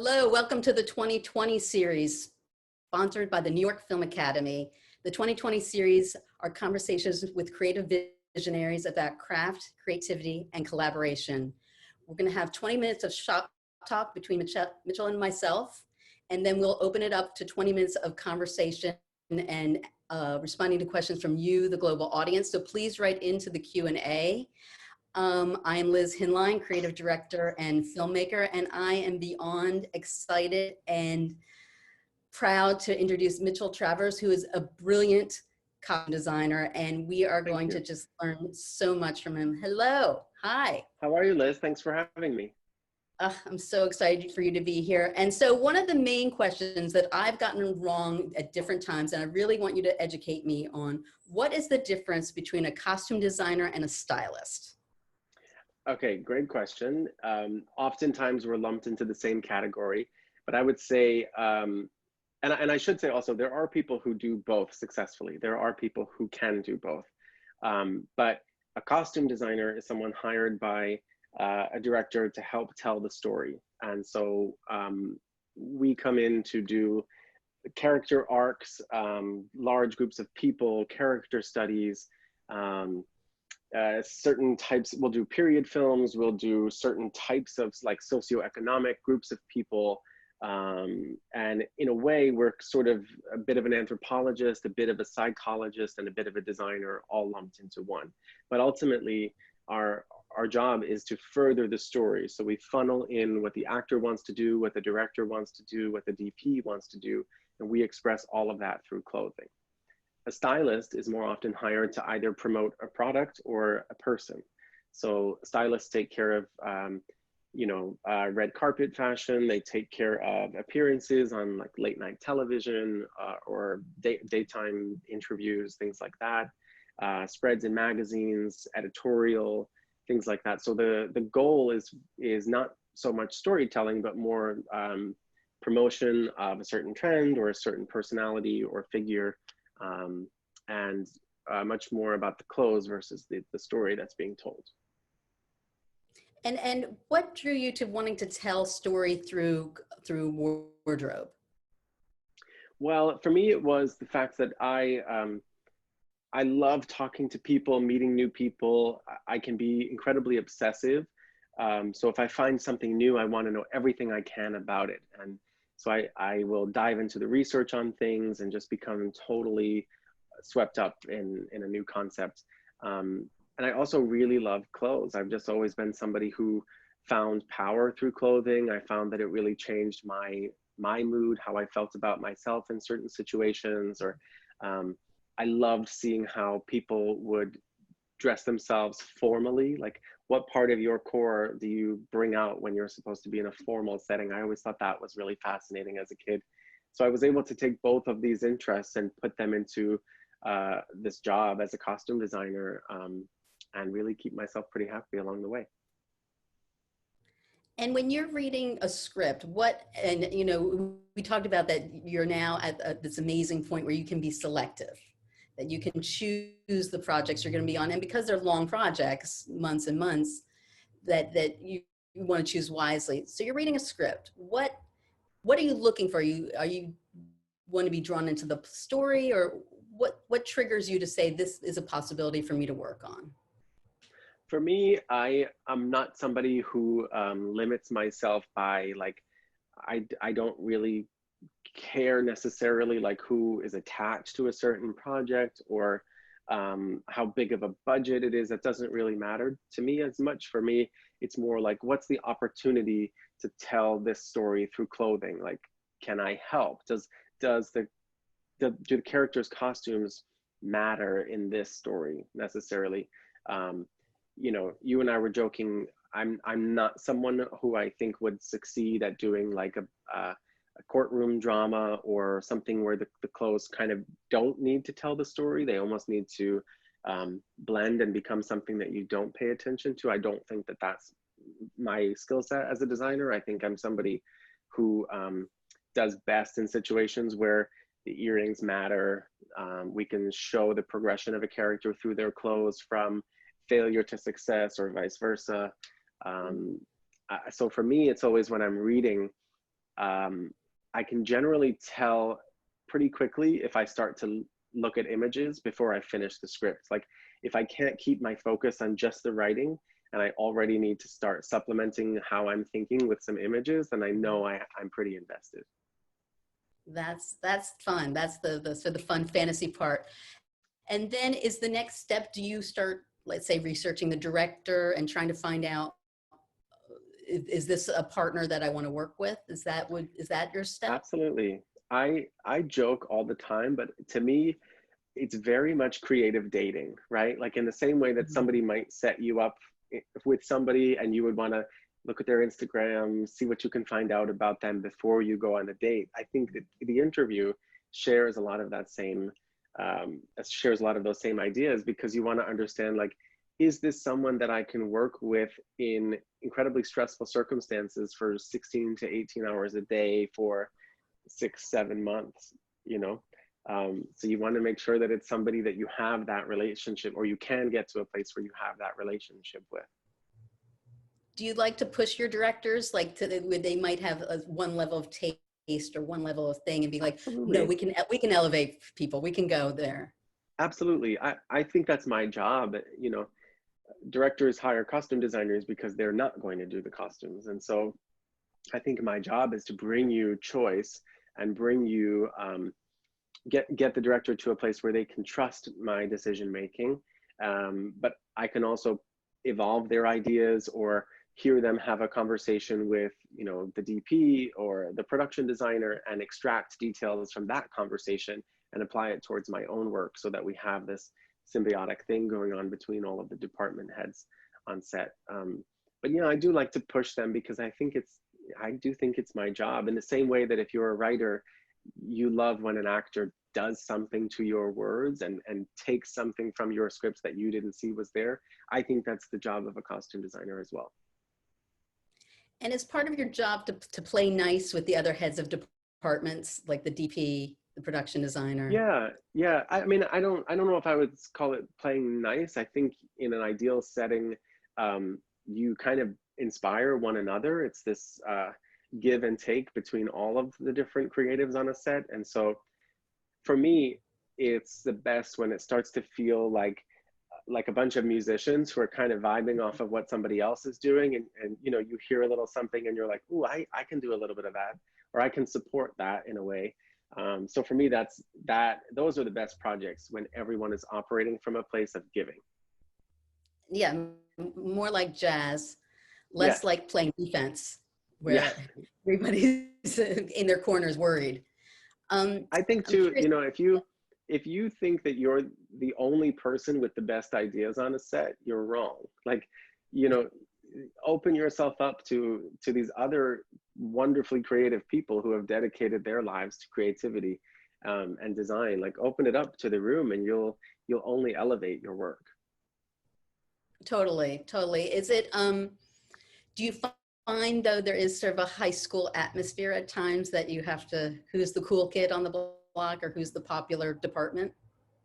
Hello, welcome to the 2020 series, sponsored by the New York Film Academy. The 2020 series are conversations with creative visionaries about craft, creativity, and collaboration. We're going to have 20 minutes of shop talk between Mitchell and myself, and then we'll open it up to 20 minutes of conversation and responding to questions from you, the global audience. So please write into the Q&A. I am Liz Hinlein, creative director and filmmaker, and I am beyond excited and proud to introduce Mitchell Travers, who is a brilliant costume designer, and we are going to just learn so much from him. Hello, hi. How are you, Liz? Thanks for having me. I'm so excited for you to be here. And so one of the main questions that I've gotten wrong at different times, and I really want you to educate me on, what is the difference between a costume designer and a stylist? Okay, great question. Oftentimes we're lumped into the same category, but I would say, and I should say also, there are people who do both successfully. There are people who can do both. But a costume designer is someone hired by a director to help tell the story. And so we come in to do character arcs, large groups of people, character studies, certain types, we'll do period films, we'll do certain types of like socioeconomic groups of people. And in a way, we're sort of a bit of an anthropologist, a bit of a psychologist, and a bit of a designer all lumped into one. But ultimately, our job is to further the story. So we funnel in what the actor wants to do, what the director wants to do, what the DP wants to do, and we express all of that through clothing. A stylist is more often hired to either promote a product or a person. So stylists take care of, red carpet fashion. They take care of appearances on like late night television or daytime interviews, things like that. Spreads in magazines, editorial, things like that. So the goal is not so much storytelling, but more promotion of a certain trend or a certain personality or figure. And much more about the clothes versus the story that's being told. And what drew you to wanting to tell story through wardrobe? Well, for me, it was the fact that I love talking to people, meeting new people. I can be incredibly obsessive. So if I find something new, I want to know everything I can about it. And so I will dive into the research on things and just become totally swept up in a new concept. And I also really love clothes. I've just always been somebody who found power through clothing. I found that it really changed my mood, how I felt about myself in certain situations, or I loved seeing how people would dress themselves formally. Like, what part of your core do you bring out when you're supposed to be in a formal setting? I always thought that was really fascinating as a kid. So I was able to take both of these interests and put them into this job as a costume designer, and really keep myself pretty happy along the way. And when you're reading a script, we talked about that you're now at this amazing point where you can be selective, that you can choose the projects you're going to be on. And because they're long projects, months and months, that you want to choose wisely. So you're reading a script. What are you looking for? Are you want to be drawn into the story, or what triggers you to say this is a possibility for me to work on? For me, I am not somebody who limits myself by like, I don't really care necessarily like who is attached to a certain project or how big of a budget it is. That doesn't really matter to me as much. For me, it's more like, what's the opportunity to tell this story through clothing? Like, can I help? Do the characters' costumes matter in this story necessarily? You and I were joking, I'm not someone who I think would succeed at doing like a courtroom drama or something where the clothes kind of don't need to tell the story. They almost need to blend and become something that you don't pay attention to. I don't think that that's my skill set as a designer. I think I'm somebody who does best in situations where the earrings matter. We can show the progression of a character through their clothes from failure to success or vice versa. So for me, it's always when I'm reading I can generally tell pretty quickly if I start to look at images before I finish the script. Like if I can't keep my focus on just the writing and I already need to start supplementing how I'm thinking with some images, then I know I'm pretty invested. That's fun. That's the sort of the fun fantasy part. And then is the next step, do you start, let's say, researching the director and trying to find out, is this a partner that I want to work with? Is that your step? Absolutely. I joke all the time, but to me, it's very much creative dating, right? Like in the same way that somebody might set you up with somebody and you would want to look at their Instagram, see what you can find out about them before you go on a date. I think that the interview shares a lot of that same, shares a lot of those same ideas, because you want to understand, like, is this someone that I can work with in incredibly stressful circumstances for 16 to 18 hours a day for 6-7 months, you know? So you want to make sure that it's somebody that you have that relationship, or you can get to a place where you have that relationship with. Do you like to push your directors, like where they might have one level of taste or one level of thing, and be like, no, Absolutely. we can elevate people. We can go there. Absolutely. I think that's my job. You know, directors hire costume designers because they're not going to do the costumes. And so I think my job is to bring you choice and bring you, get the director to a place where they can trust my decision making. But I can also evolve their ideas or hear them have a conversation with, you know, the DP or the production designer, and extract details from that conversation and apply it towards my own work, so that we have this symbiotic thing going on between all of the department heads on set. But you know, I do like to push them, because I do think it's my job. In the same way that if you're a writer, you love when an actor does something to your words and takes something from your scripts that you didn't see was there. I think that's the job of a costume designer as well. And it's part of your job to play nice with the other heads of departments, like the DP, the production designer. Yeah. I mean, I don't know if I would call it playing nice. I think in an ideal setting, you kind of inspire one another. It's this give and take between all of the different creatives on a set. And so for me, it's the best when it starts to feel like a bunch of musicians who are kind of vibing off of what somebody else is doing, and you know, you hear a little something and you're like, ooh, I can do a little bit of that, or I can support that in a way. So for me, those are the best projects, when everyone is operating from a place of giving. Yeah, more like jazz, less Yes. like playing defense, Yeah. where everybody's in their corners worried. I think I'm too, curious. you know, if you think that you're the only person with the best ideas on a set, you're wrong. Like, you know, open yourself up to these other wonderfully creative people who have dedicated their lives to creativity and design. Like, open it up to the room, and you'll only elevate your work. Totally. Is it, do you find though there is sort of a high school atmosphere at times, that you have to, who's the cool kid on the block or who's the popular department?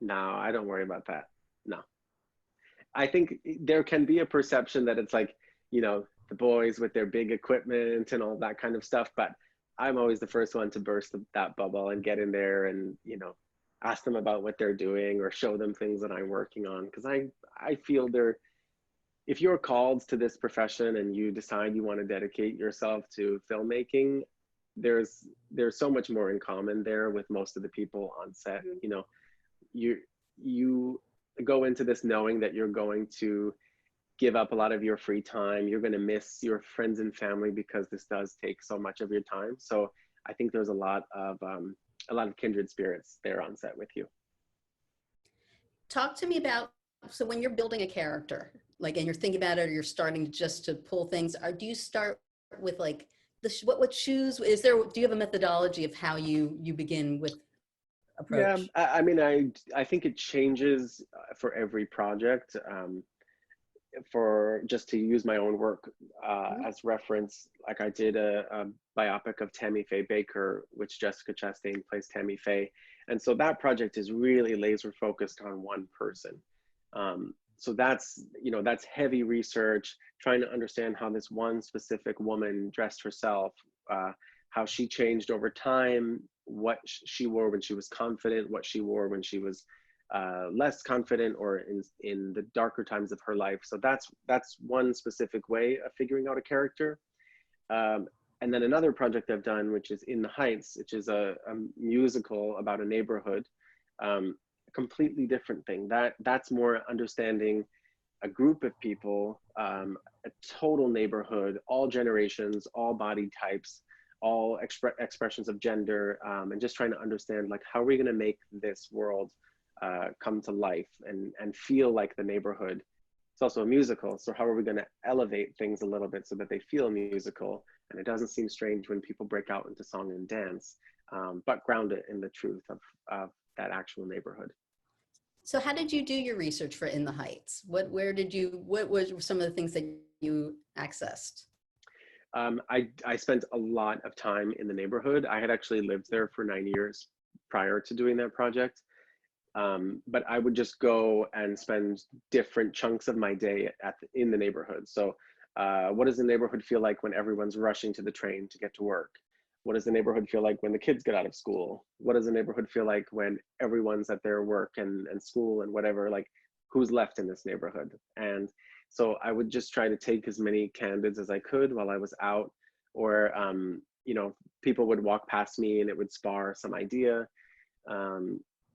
No, I don't worry about that. No. I think there can be a perception that it's like, you know, the boys with their big equipment and all that kind of stuff, but I'm always the first one to burst that bubble and get in there and, you know, ask them about what they're doing or show them things that I'm working on. Because I feel if you're called to this profession and you decide you want to dedicate yourself to filmmaking, there's so much more in common there with most of the people on set. You know, you go into this knowing that you're going to give up a lot of your free time. You're going to miss your friends and family, because this does take so much of your time. So I think there's a lot of kindred spirits there on set with you. Talk to me about, so when you're building a character, like, and you're thinking about it, or you're starting just to pull things, or do you start with like what shoes, do you have a methodology of how you begin with Yeah, approach? I mean, I think it changes for every project. For just to use my own work as reference, like I did a biopic of Tammy Faye Baker, which Jessica Chastain plays Tammy Faye. And so that project is really laser focused on one person. So that's, you know, that's heavy research, trying to understand how this one specific woman dressed herself, how she changed over time, what she wore when she was confident, what she wore when she was less confident, or in the darker times of her life. So that's one specific way of figuring out a character. And then another project I've done, which is In the Heights, which is a musical about a neighborhood, a completely different thing. That's more understanding a group of people, a total neighborhood, all generations, all body types, all expressions of gender, and just trying to understand, like, how are we going to make this world come to life and feel like the neighborhood. It's also a musical, so how are we going to elevate things a little bit so that they feel musical and it doesn't seem strange when people break out into song and dance, but ground it in the truth of that actual neighborhood. So how did you do your research for In the Heights? What were some of the things that you accessed? I spent a lot of time in the neighborhood. I had actually lived there for 9 years prior to doing that project. But I would just go and spend different chunks of my day in the neighborhood. So what does the neighborhood feel like when everyone's rushing to the train to get to work? What does the neighborhood feel like when the kids get out of school? What does the neighborhood feel like when everyone's at their work and school and whatever, like who's left in this neighborhood? And so I would just try to take as many candids as I could while I was out, or, you know, people would walk past me and it would spar some idea.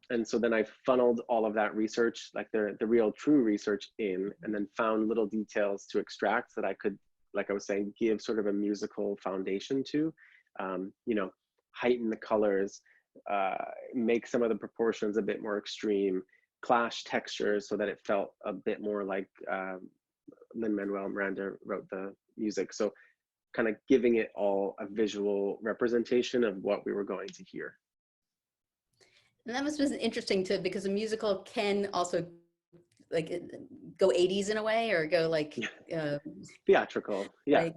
And so then I funneled all of that research, like the real true research in, and then found little details to extract that I could, like I was saying, give sort of a musical foundation to, you know, heighten the colors, make some of the proportions a bit more extreme, clash textures so that it felt a bit more like Lin-Manuel Miranda wrote the music. So kind of giving it all a visual representation of what we were going to hear. And that must have been interesting too, because a musical can also like go 80s in a way, or go like theatrical, yeah, like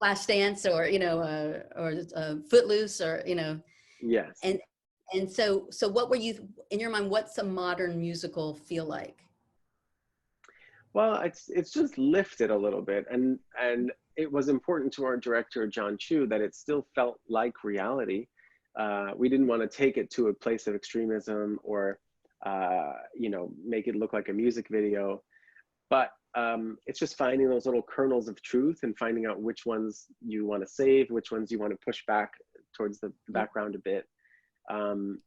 Flashdance, or you know, or Footloose, or you know. Yes. And so what were you, in your mind, what's a modern musical feel like? Well, it's just lifted a little bit, and it was important to our director John Chu that it still felt like reality. We didn't want to take it to a place of extremism, or you know, make it look like a music video, but it's just finding those little kernels of truth and finding out which ones you want to save, which ones you want to push back towards the background a bit, and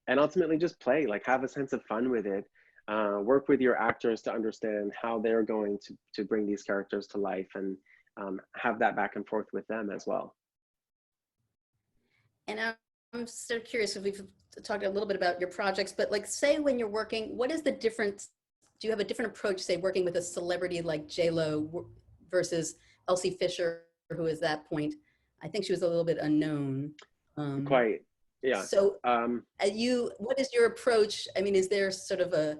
ultimately just play, like have a sense of fun with it. Work with your actors to understand how they're going to bring these characters to life, and have that back and forth with them as well. And I'm so curious, if we've talked a little bit about your projects, but like, say when you're working, what is the difference? Do you have a different approach, say working with a celebrity like J-Lo versus Elsie Fisher, who is that point, I think she was a little bit unknown. Quite, yeah. So what is your approach? I mean, is there sort of a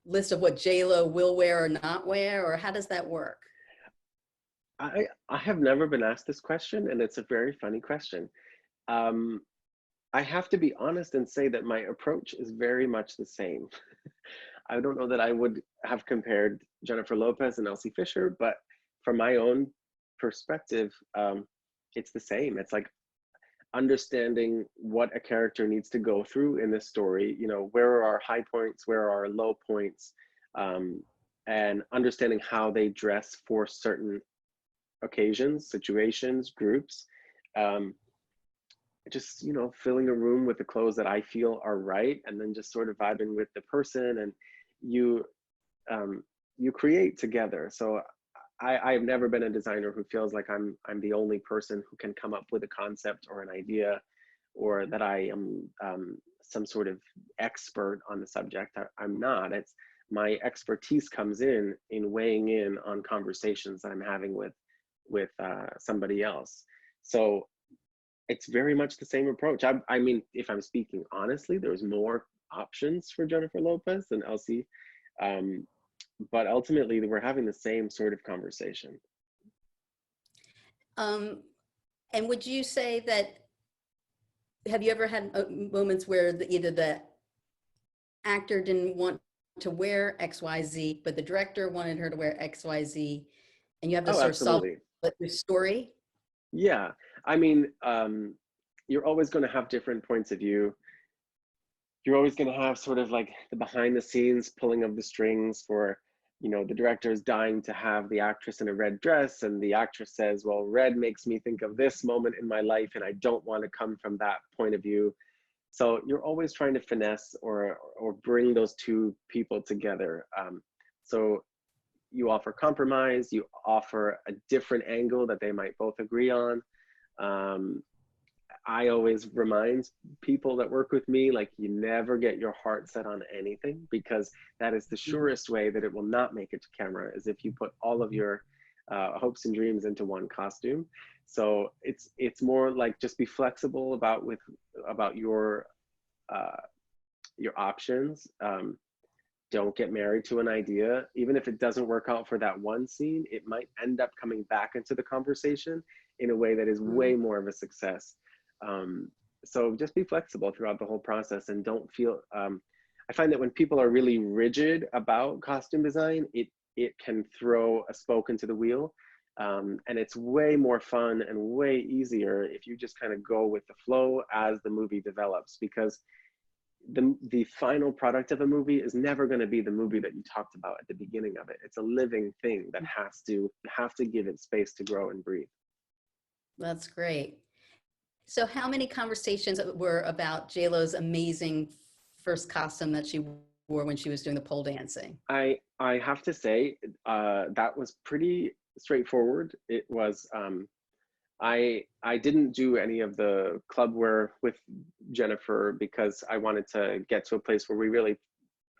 list of what J-Lo will wear or not wear, or how does that work? I have never been asked this question, and it's a very funny question. I have to be honest and say that my approach is very much the same. I don't know that I would have compared Jennifer Lopez and Elsie Fisher, but from my own perspective, it's the same. It's like understanding what a character needs to go through in this story. You know, where are our high points, where are our low points, and understanding how they dress for certain occasions, situations, groups. Just, you know, filling a room with the clothes that I feel are right, and then just sort of vibing with the person, and you create together. So I've never been a designer who feels like I'm the only person who can come up with a concept or an idea, or that I am some sort of expert on the subject. I'm not. It's my expertise comes in weighing in on conversations that I'm having with somebody else. So it's very much the same approach. I mean, if I'm speaking honestly, there's more options for Jennifer Lopez than Elsie, but ultimately we're having the same sort of conversation. And would you say that, have you ever had moments where either the actor didn't want to wear XYZ, but the director wanted her to wear XYZ, and you have to sort of solve the story? Yeah, I mean, you're always going to have different points of view. You're always going to have sort of like the behind the scenes pulling of the strings for, you know, the director is dying to have the actress in a red dress, and the actress says, well, red makes me think of this moment in my life, and I don't want to come from that point of view. So you're always trying to finesse or bring those two people together. So you offer compromise, you offer a different angle that they might both agree on. I always remind people that work with me, like, you never get your heart set on anything, because that is the surest way that it will not make it to camera, is if you put all of your hopes and dreams into one costume. So it's more like, just be flexible about your options. Don't get married to an idea. Even if it doesn't work out for that one scene, it might end up coming back into the conversation in a way that is way more of a success. So just be flexible throughout the whole process, and don't feel, I find that when people are really rigid about costume design, it can throw a spoke into the wheel. And it's way more fun and way easier if you just kind of go with the flow as the movie develops, because the final product of a movie is never going to be the movie that you talked about at the beginning of it. It's a living thing that you have to give it space to grow and breathe. That's great. So how many conversations were about JLo's amazing first costume that she wore when she was doing the pole dancing? I have to say, that was pretty straightforward. It was, I didn't do any of the club wear with Jennifer, because I wanted to get to a place where we really,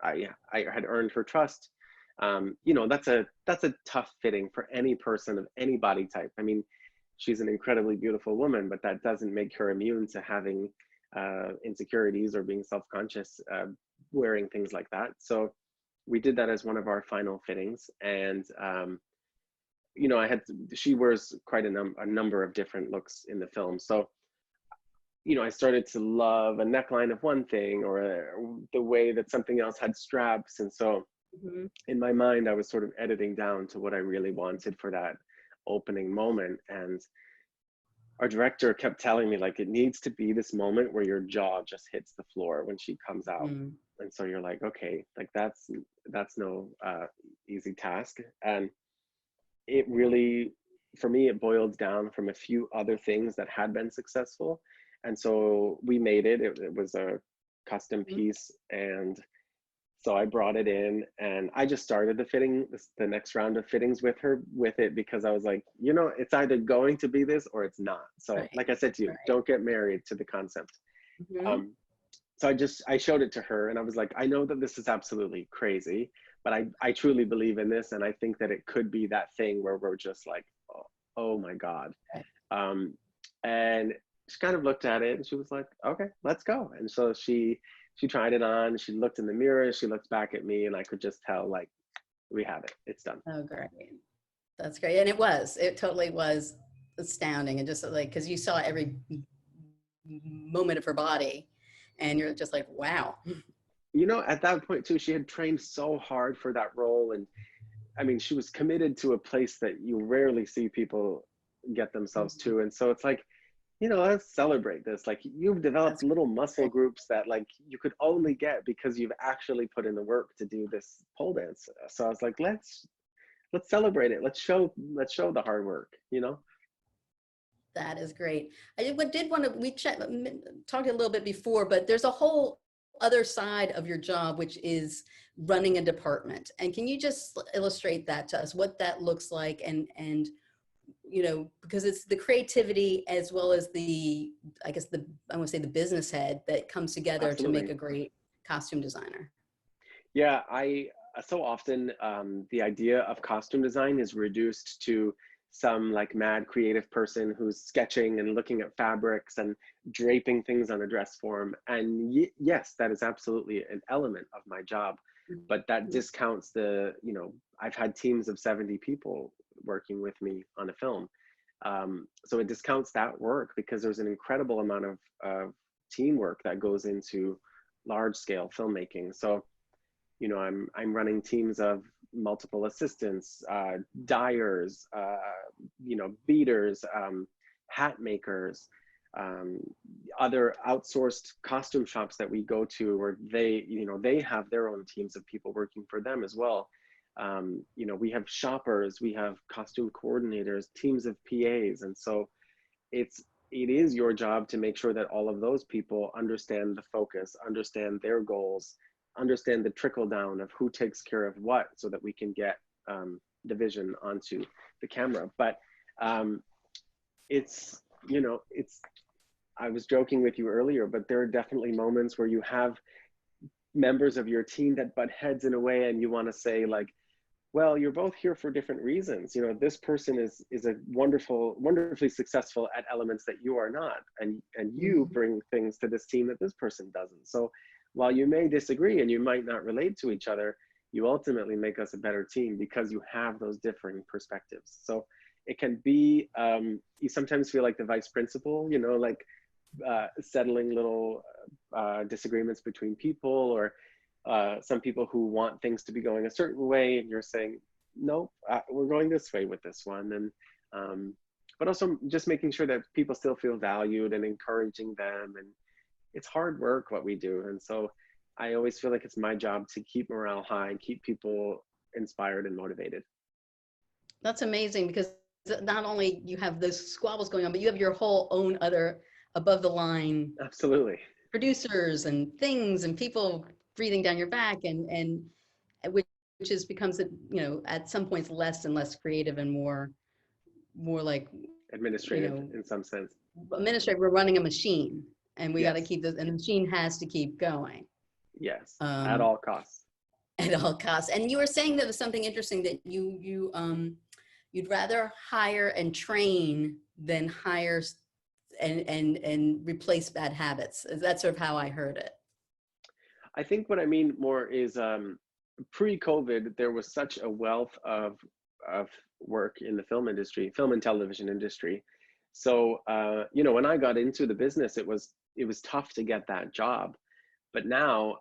I had earned her trust. You know, that's a tough fitting for any person of any body type. I mean, she's an incredibly beautiful woman, but that doesn't make her immune to having insecurities or being self-conscious wearing things like that. So we did that as one of our final fittings. And you know, she wears quite a number of different looks in the film. So, you know, I started to love a neckline of one thing, or the way that something else had straps. And so in my mind, I was sort of editing down to what I really wanted for that opening moment. And our director kept telling me, like, it needs to be this moment where your jaw just hits the floor when she comes out. And so you're like, okay, like that's no easy task. And it really, for me, it boiled down from a few other things that had been successful. And so we made it. It was a custom piece. And so I brought it in, and I just started the next round of fittings with it, because I was like, you know, it's either going to be this or it's not. So like I said to you, don't get married to the concept. So I showed it to her, and I was like, I know that this is absolutely crazy, but I truly believe in this. And I think that it could be that thing where we're just like, oh my God. And she kind of looked at it and she was like, okay, let's go. And so she tried it on, she looked in the mirror, she looked back at me, and I could just tell, like, we have it, it's done. Oh, great. That's great. And it totally was astounding. And just like, cause you saw every moment of her body and you're just like, wow. You know, at that point too, she had trained so hard for that role. And I mean, she was committed to a place that you rarely see people get themselves to. And so it's like, you know, let's celebrate this. Like, you've developed little muscle groups that, like, you could only get because you've actually put in the work to do this pole dance. So I was like, let's celebrate it. Let's show the hard work, you know? That is great. I did want to, we talked a little bit before, but there's a whole other side of your job, which is running a department. And can you just illustrate that to us, what that looks like, and you know, because it's the creativity as well as the, I guess I want to say the business head that comes together to make a great costume designer. Yeah, so often the idea of costume design is reduced to some like mad creative person who's sketching and looking at fabrics and draping things on a dress form. And yes, that is absolutely an element of my job, but that discounts the, you know, I've had teams of 70 people working with me on a film. So it discounts that work, because there's an incredible amount of teamwork that goes into large scale filmmaking. So, you know, I'm running teams of multiple assistants, dyers, you know, beaters, hat makers, other outsourced costume shops that we go to, where they, you know, they have their own teams of people working for them as well. You know, we have shoppers, we have costume coordinators, teams of PAs. And so it is your job to make sure that all of those people understand the focus, understand their goals, understand the trickle down of who takes care of what, so that we can get the vision onto the camera. But it's, you know, I was joking with you earlier, but there are definitely moments where you have members of your team that butt heads in a way, and you want to say, like, well, you're both here for different reasons. You know, this person is a wonderfully successful at elements that you are not, and you bring things to this team that this person doesn't. So while you may disagree and you might not relate to each other, you ultimately make us a better team because you have those differing perspectives. So it can be, you sometimes feel like the vice principal, you know, like settling little disagreements between people, or some people who want things to be going a certain way, and you're saying, nope, we're going this way with this one. And but also just making sure that people still feel valued and encouraging them. And it's hard work what we do, and so I always feel like it's my job to keep morale high and keep people inspired and motivated. That's amazing, because not only you have those squabbles going on, but you have your whole own other above the line Absolutely. producers and things and people breathing down your back, and which is becomes, you know, at some points less and less creative and more like, Administrative, you know, in some sense. administrative. We're running a machine, and we got to Yes. keep this, and the machine has to keep going. Yes, at all costs. At all costs. And you were saying that was something interesting, that you'd rather hire and train than hire and replace bad habits. That's sort of how I heard it. I think what I mean more is pre-COVID, there was such a wealth of work in the film industry, film and television industry. So you know, when I got into the business, it was tough to get that job. But now,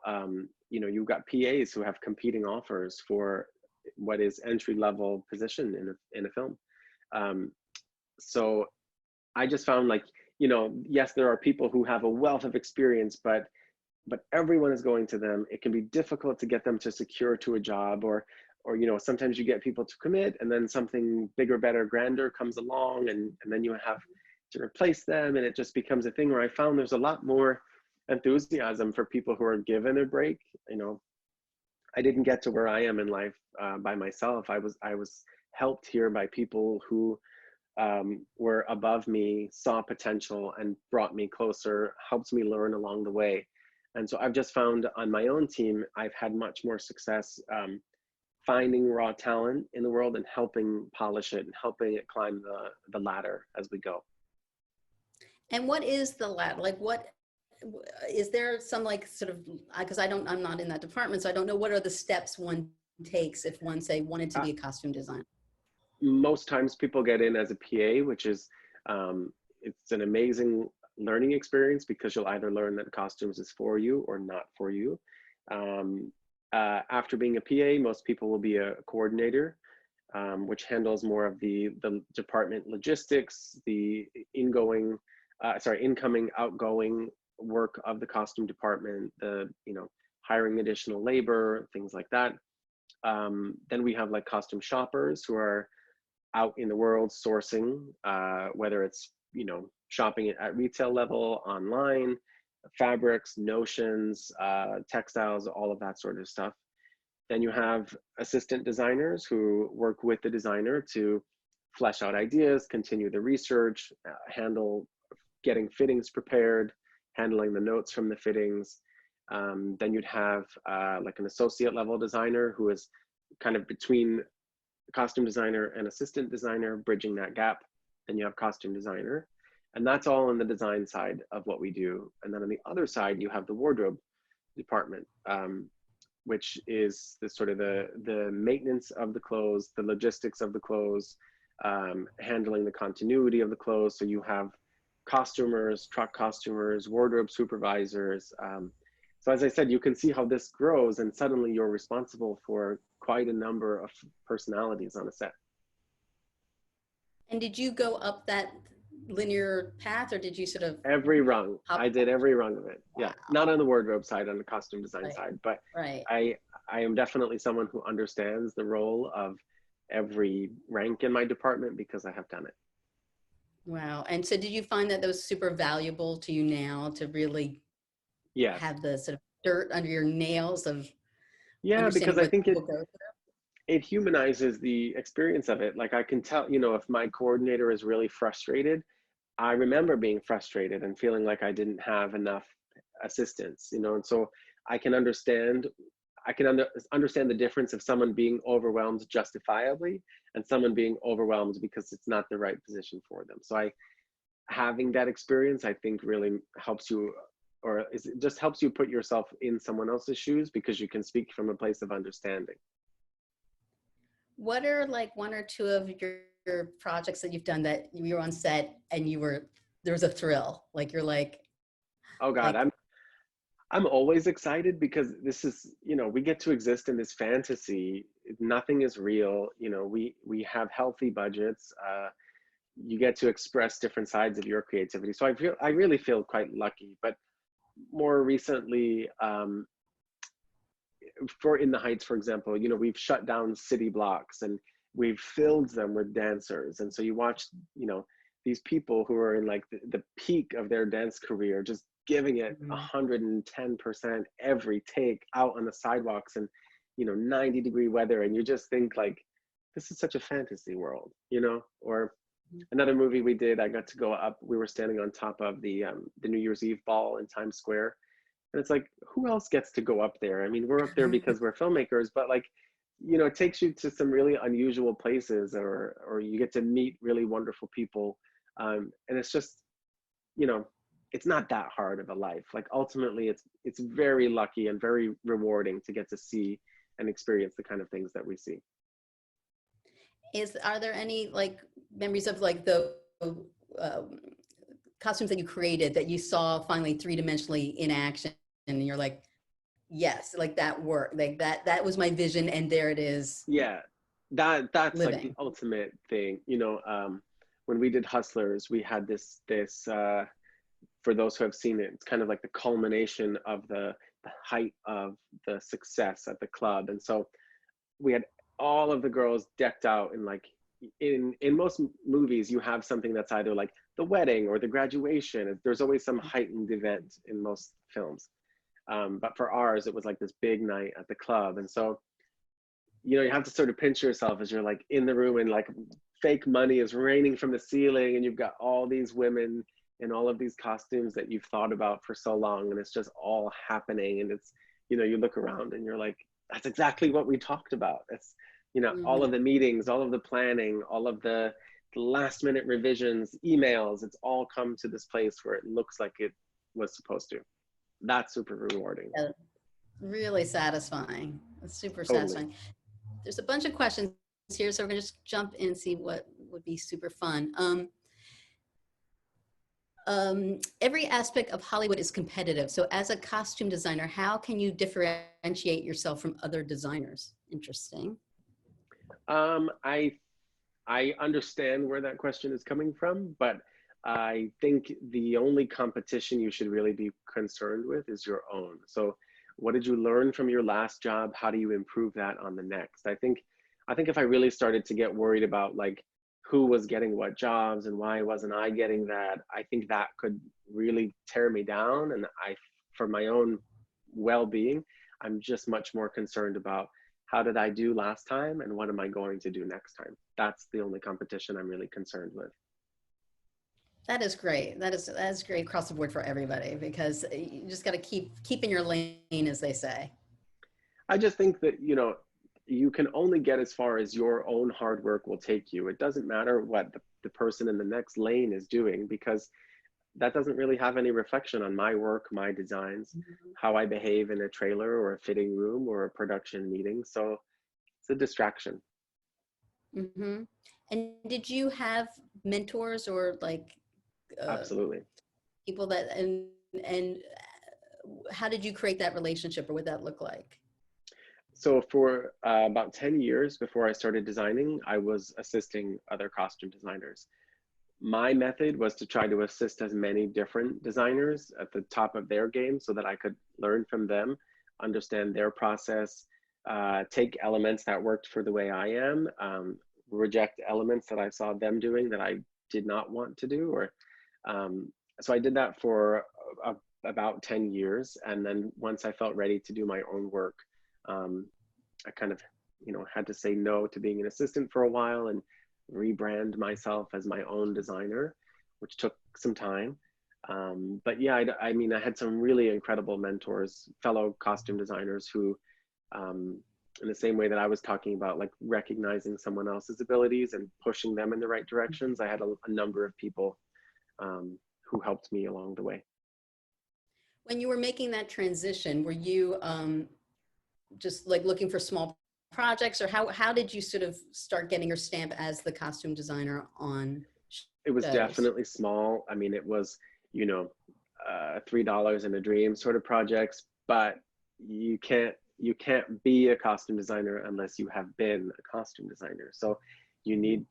you know, you've got PAs who have competing offers for what is entry-level position in a film. So I just found, like, you know, yes, there are people who have a wealth of experience, but everyone is going to them. It can be difficult to get them to secure to a job, or you know, sometimes you get people to commit, and then something bigger, better, grander comes along, and then you have to replace them, and it just becomes a thing where I found there's a lot more enthusiasm for people who are given a break. You know, I didn't get to where I am in life by myself. I was helped here by people who were above me, saw potential, and brought me closer, helped me learn along the way. And so I've just found on my own team, I've had much more success finding raw talent in the world and helping polish it and helping it climb the ladder as we go. And what is the ladder? Like, what is there some, like, sort of, because I'm not in that department, so I don't know, what are the steps one takes if one, say, wanted to be a costume designer? Most times people get in as a PA, which is, it's an amazing learning experience, because you'll either learn that costumes is for you or not for you. After being a PA, most people will be a coordinator, which handles more of the department logistics, the incoming, outgoing work of the costume department, the, you know, hiring additional labor, things like that. Then we have, like, costume shoppers who are out in the world sourcing, whether it's, you know, shopping at retail level, online, fabrics, notions, textiles, all of that sort of stuff. Then you have assistant designers who work with the designer to flesh out ideas, continue the research, handle getting fittings prepared, handling the notes from the fittings. Then you'd have like an associate level designer who is kind of between costume designer and assistant designer, bridging that gap. Then you have costume designer. And that's all on the design side of what we do. And then on the other side, you have the wardrobe department, which is the sort of the maintenance of the clothes, the logistics of the clothes, handling the continuity of the clothes. So you have costumers, truck costumers, wardrobe supervisors. So as I said, you can see how this grows, and suddenly you're responsible for quite a number of personalities on a set. And did you go up that linear path, or did you sort of Every rung. hop? I did every rung of it. Yeah, not Wow. on the wardrobe side, on the costume design Right. side, but Right. I I am definitely someone who understands the role of every rank in my department because I have done it. Wow. And so did you find that those super valuable to you now to really Yes. have the sort of dirt under your nails of Yeah, because understanding I what think people go it humanizes the experience of it. Like I can tell, if my coordinator is really frustrated, I remember being frustrated and feeling like I didn't have enough assistance, and so I can understand understand the difference of someone being overwhelmed justifiably and someone being overwhelmed because it's not the right position for them. So I having that experience, I think, really helps you, it just helps you put yourself in someone else's shoes because you can speak from a place of understanding. What are like one or two of your projects that you've done that you were on set and there was a thrill, like you're Oh God, like, I'm always excited because this is, we get to exist in this fantasy. Nothing is real. We have healthy budgets. You get to express different sides of your creativity. So I really feel quite lucky. But more recently, for In the Heights, for example, we've shut down city blocks and we've filled them with dancers. And so you watch, these people who are in like the peak of their dance career, just giving it mhm. 110% every take out on the sidewalks and, 90-degree weather. And you just think like, this is such a fantasy world, or another movie we did, I got to go up, we were standing on top of the New Year's Eve ball in Times Square, and it's like, who else gets to go up there? I mean, we're up there because we're filmmakers, but like, it takes you to some really unusual places, or you get to meet really wonderful people. And it's just, you know, it's not that hard of a life. Like ultimately, it's very lucky and very rewarding to get to see and experience the kind of things that we see. Are there any like memories of like the um, costumes that you created that you saw finally three-dimensionally in action and you're like, yes, like that worked, like that was my vision and there it is Yeah, that's like the living. ultimate thing. When we did Hustlers, we had this for those who have seen it, it's kind of like the culmination of the height of the success at the club. And so we had all of the girls decked out in like, in most movies, you have something that's either like the wedding or the graduation. There's always some heightened event in most films. But for ours, it was like this big night at the club. And so, you have to sort of pinch yourself as you're like in the room and like fake money is raining from the ceiling and you've got all these women in all of these costumes that you've thought about for so long, and it's just all happening. And it's, you look around and you're like, that's exactly what we talked about. It's, all of Mhm. the meetings, all of the planning, all of the last minute revisions, emails, it's all come to this place where it looks like it was supposed to. That's super rewarding. Yeah, really satisfying. It's super Totally. satisfying. There's a bunch of questions here, so we're gonna just jump in and see what would be super fun. Every aspect of Hollywood is competitive. So as a costume designer, how can you differentiate yourself from other designers? Interesting. Um, I I understand where that question is coming from, but I think the only competition you should really be concerned with is your own. So, what did you learn from your last job? How do you improve that on the next? I think if I really started to get worried about like who was getting what jobs and why wasn't I getting that, I think that could really tear me down. And for my own well-being, I'm just much more concerned about how did I do last time and what am I going to do next time? That's the only competition I'm really concerned with. That is great. That is great across the board for everybody because you just got to keep in your lane, as they say. I just think that, you can only get as far as your own hard work will take you. It doesn't matter what the person in the next lane is doing because that doesn't really have any reflection on my work, my designs, how I behave in a trailer or a fitting room or a production meeting. So it's a distraction. Mm-hmm. And did you have mentors or like uh, Absolutely. people that and how did you create that relationship or what that look like? So for about 10 years before I started designing, I was assisting other costume designers. my method was to try to assist as many different designers at the top of their game so that I could learn from them, understand their process, take elements that worked for the way I am, reject elements that I saw them doing that I did not want to do. Or so I did that for about 10 years. And then once I felt ready to do my own work, I kind of, had to say no to being an assistant for a while and rebrand myself as my own designer, which took some time. But yeah, I mean, I had some really incredible mentors, fellow costume designers who, in the same way that I was talking about, like recognizing someone else's abilities and pushing them in the right directions, I had a number of people who helped me along the way. When you were making that transition, were you just like looking for small projects, or how did you sort of start getting your stamp as the costume designer on shows? It was definitely small. I mean, it was, $3 in a dream sort of projects, but you can't be a costume designer unless you have been a costume designer. So you need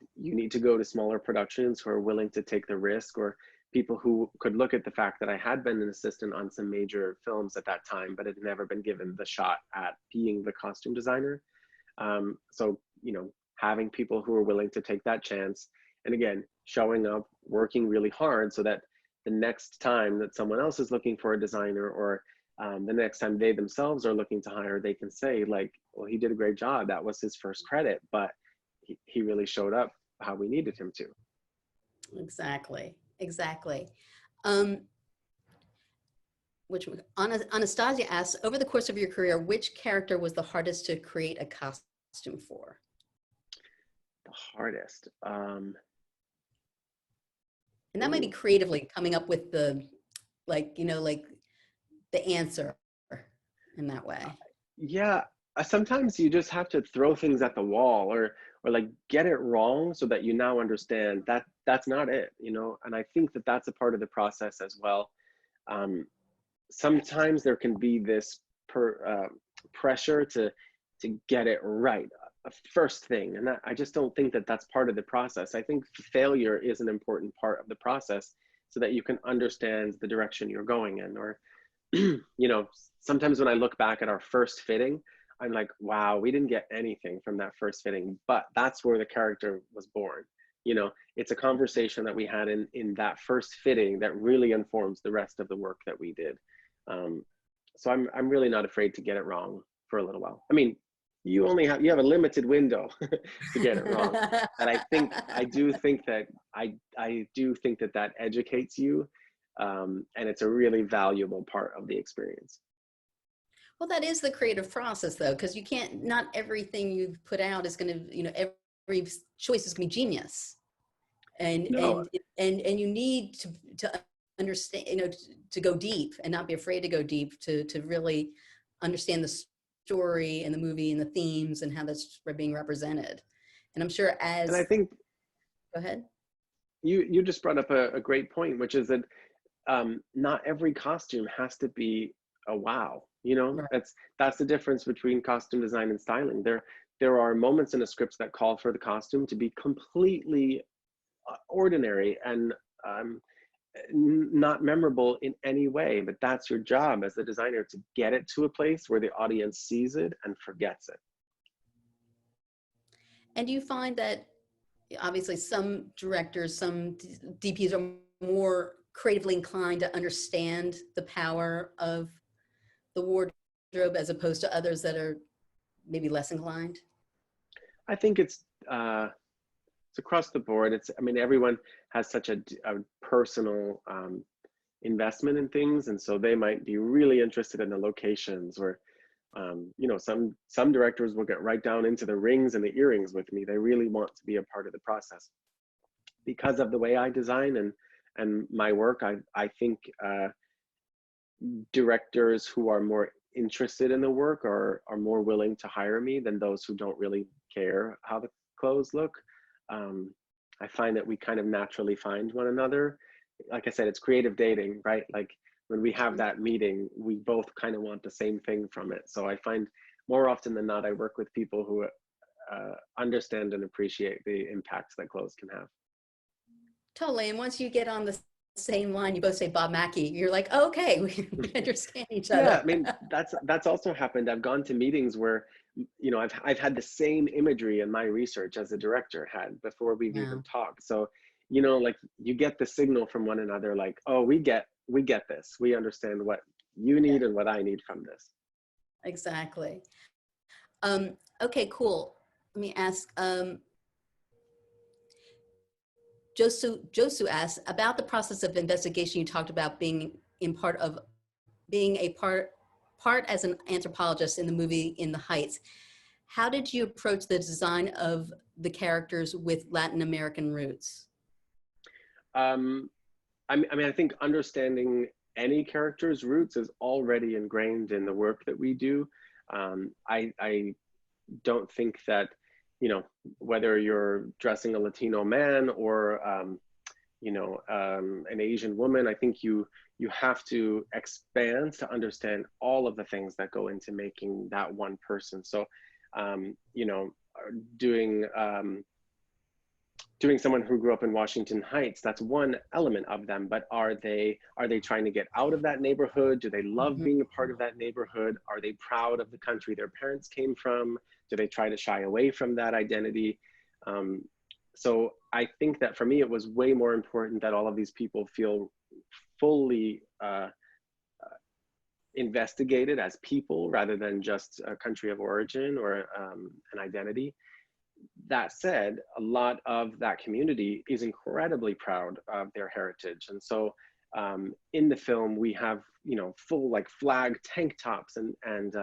to go to smaller productions who are willing to take the risk, or people who could look at the fact that I had been an assistant on some major films at that time, but had never been given the shot at being the costume designer. So, having people who are willing to take that chance, and again, showing up, working really hard so that the next time that someone else is looking for a designer, or the next time they themselves are looking to hire, they can say like, well, he did a great job. That was his first credit, but he really showed up how we needed him to. Exactly. Which Anastasia asks, over the course of your career, which character was the hardest to create a costume for? The hardest. And that might be creatively coming up with the, like the answer in that way. Yeah, sometimes you just have to throw things at the wall, or like get it wrong so that you now understand that that's not it, and I think that that's a part of the process as well. Sometimes there can be this pressure to get it right first thing, and I just don't think that that's part of the process. I think failure is an important part of the process so that you can understand the direction you're going in. Or sometimes when I look back at our first fitting, I'm like, wow, we didn't get anything from that first fitting, but that's where the character was born. It's a conversation that we had in that first fitting that really informs the rest of the work that we did. So I'm really not afraid to get it wrong for a little while. I mean, you have a limited window to get it wrong. And I do think that that educates you. And it's a really valuable part of the experience. Well, that is the creative process though, because not everything you put out is going to, every choice is going to be genius. And, no. and you need to understand, to go deep and not be afraid to go deep, to really understand the story and the movie and the themes and how that's being represented. And I'm sure and I think, go ahead. You just brought up a great point, which is that not every costume has to be a wow. Right. That's the difference between costume design and styling. There are moments in a script that call for the costume to be completely ordinary and not memorable in any way, but that's your job as the designer, to get it to a place where the audience sees it and forgets it. And do you find that obviously some directors, some DPs are more creatively inclined to understand the power of the wardrobe as opposed to others that are maybe less inclined? I think it's across the board. Everyone has such a personal investment in things, and so they might be really interested in the locations, or some directors will get right down into the rings and the earrings with me. They really want to be a part of the process. Because of the way I design and my work, I think directors who are more interested in the work are more willing to hire me than those who don't really care how the clothes look. I find that we kind of naturally find one another. Like I said, it's creative dating, right? Like when we have that meeting, we both kind of want the same thing from it. So I find more often than not, I work with people who understand and appreciate the impacts that clothes can have. Totally. And once you get on the same line, you both say Bob Mackie, you're like, oh, okay, we understand each Yeah, other. I mean, that's also happened. I've gone to meetings where, you know, I've had the same imagery in my research as the director had before we've even Wow. talked. So, you know, like you get the signal from one another, like, oh, we get this. We understand what you Yeah, need and what I need from this. exactly. Okay, cool. Let me ask, Josu asks about the process of investigation. You talked about being in part of being a part as an anthropologist in the movie In the Heights. How did you approach the design of the characters with Latin American roots? Um, I think understanding any character's roots is already ingrained in the work that we do. I don't think that, you know, whether you're dressing a Latino man or an Asian woman, I think you have to expand to understand all of the things that go into making that one person. So, you know, doing doing someone who grew up in Washington Heights, that's one element of them, but are they trying to get out of that neighborhood? Do they love Mhm. being a part of that neighborhood? Are they proud of the country their parents came from? Do they try to shy away from that identity? Um, so I think that for me, it was way more important that all of these people feel fully investigated as people rather than just a country of origin or an identity. That said, a lot of that community is incredibly proud of their heritage. And so in the film, we have, you know, full like flag tank tops and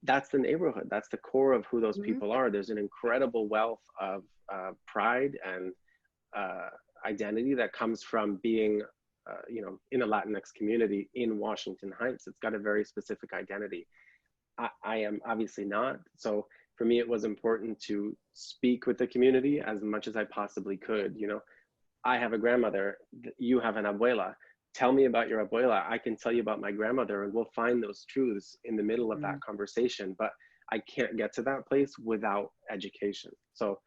that's the neighborhood. That's the core of who those Mhm. people are. There's an incredible wealth of pride and uh, identity that comes from being, you know, in a Latinx community in Washington Heights. It's got a very specific identity. I am obviously not. So for me, it was important to speak with the community as much as I possibly could. You know, I have a grandmother, you have an abuela. Tell me about your abuela. I can tell you about my grandmother, and we'll find those truths in the middle of that Mhm. conversation. But I can't get to that place without education. So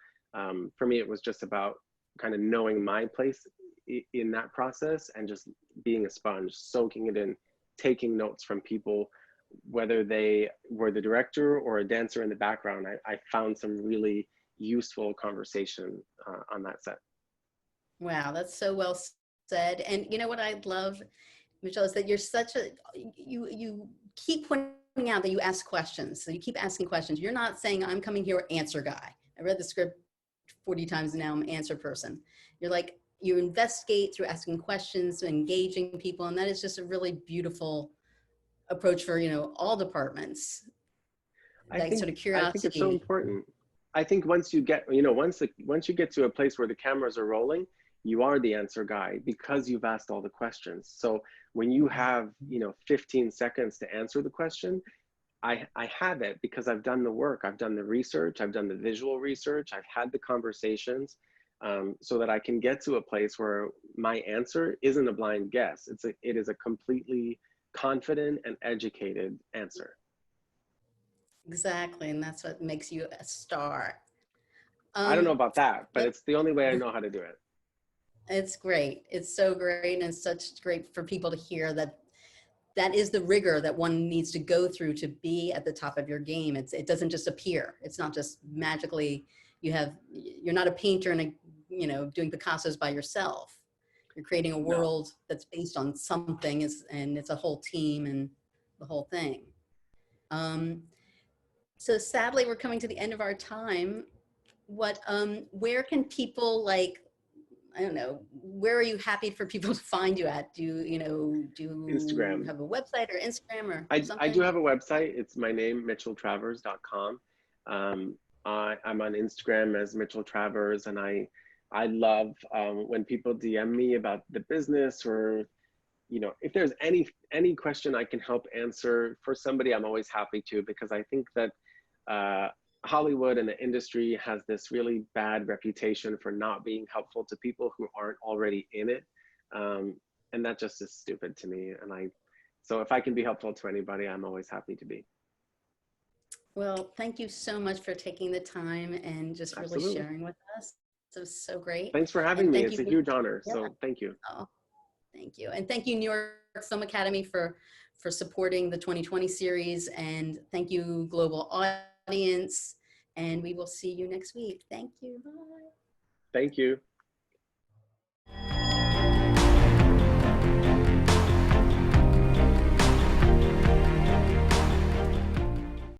for me, it was just about kind of knowing my place in that process and just being a sponge, soaking it in, taking notes from people, whether they were the director or a dancer in the background. I found some really useful conversation on that set. Wow, that's so well said. And you know what I love, Michelle, is that you're such a you keep pointing out that you ask questions. So you keep asking questions. You're not saying I'm coming here answer guy. I read the script 40 times now, I'm an answer person. You're like you investigate through asking questions, engaging people, and that is just a really beautiful approach for, you know, all departments. I That think sort of I think it's so curiosity. important. I think once you get, you know, once you get to a place where the cameras are rolling, you are the answer guy because you've asked all the questions. So when you have, you know, 15 seconds to answer the question, I have it because I've done the work, I've done the research, I've done the visual research, I've had the conversations, so that I can get to a place where my answer isn't a blind guess. It is a completely confident and educated answer. Exactly, and that's what makes you a star. I don't know Um, about that, but let, it's the only way I know how to do it. it's great. It's so great, and it's such great for people to hear that that is the rigor that one needs to go through to be at the top of your game. It doesn't just appear. It's not just magically you're not a painter and doing Picassos by yourself. You're creating a No. world that's based on something and it's a whole team and the whole thing. Um, so sadly, we're coming to the end of our time. Where can people I don't know, where are you happy for people to find you at? Do you Instagram. have a website or Instagram or I do something? have a website. It's my name, mitchelltravers.com. I'm on Instagram as Mitchell Travers, and I love when people DM me about the business or, you know, if there's any question I can help answer for somebody, I'm always happy to, because I think that uh, Hollywood and the industry has this really bad reputation for not being helpful to people who aren't already in it. Um, and that just is stupid to me. So if I can be helpful to anybody, I'm always happy to be. Well, thank you so much for taking the time and just really Absolutely. sharing with us. So great. Thanks for having And me. thank It's you a for, huge honor. yeah. So thank you. Oh, thank you. And thank you, New York Film Academy, for supporting the 2020 series. And thank you, global audience. And we will see you next week. Thank you. Bye. Thank you.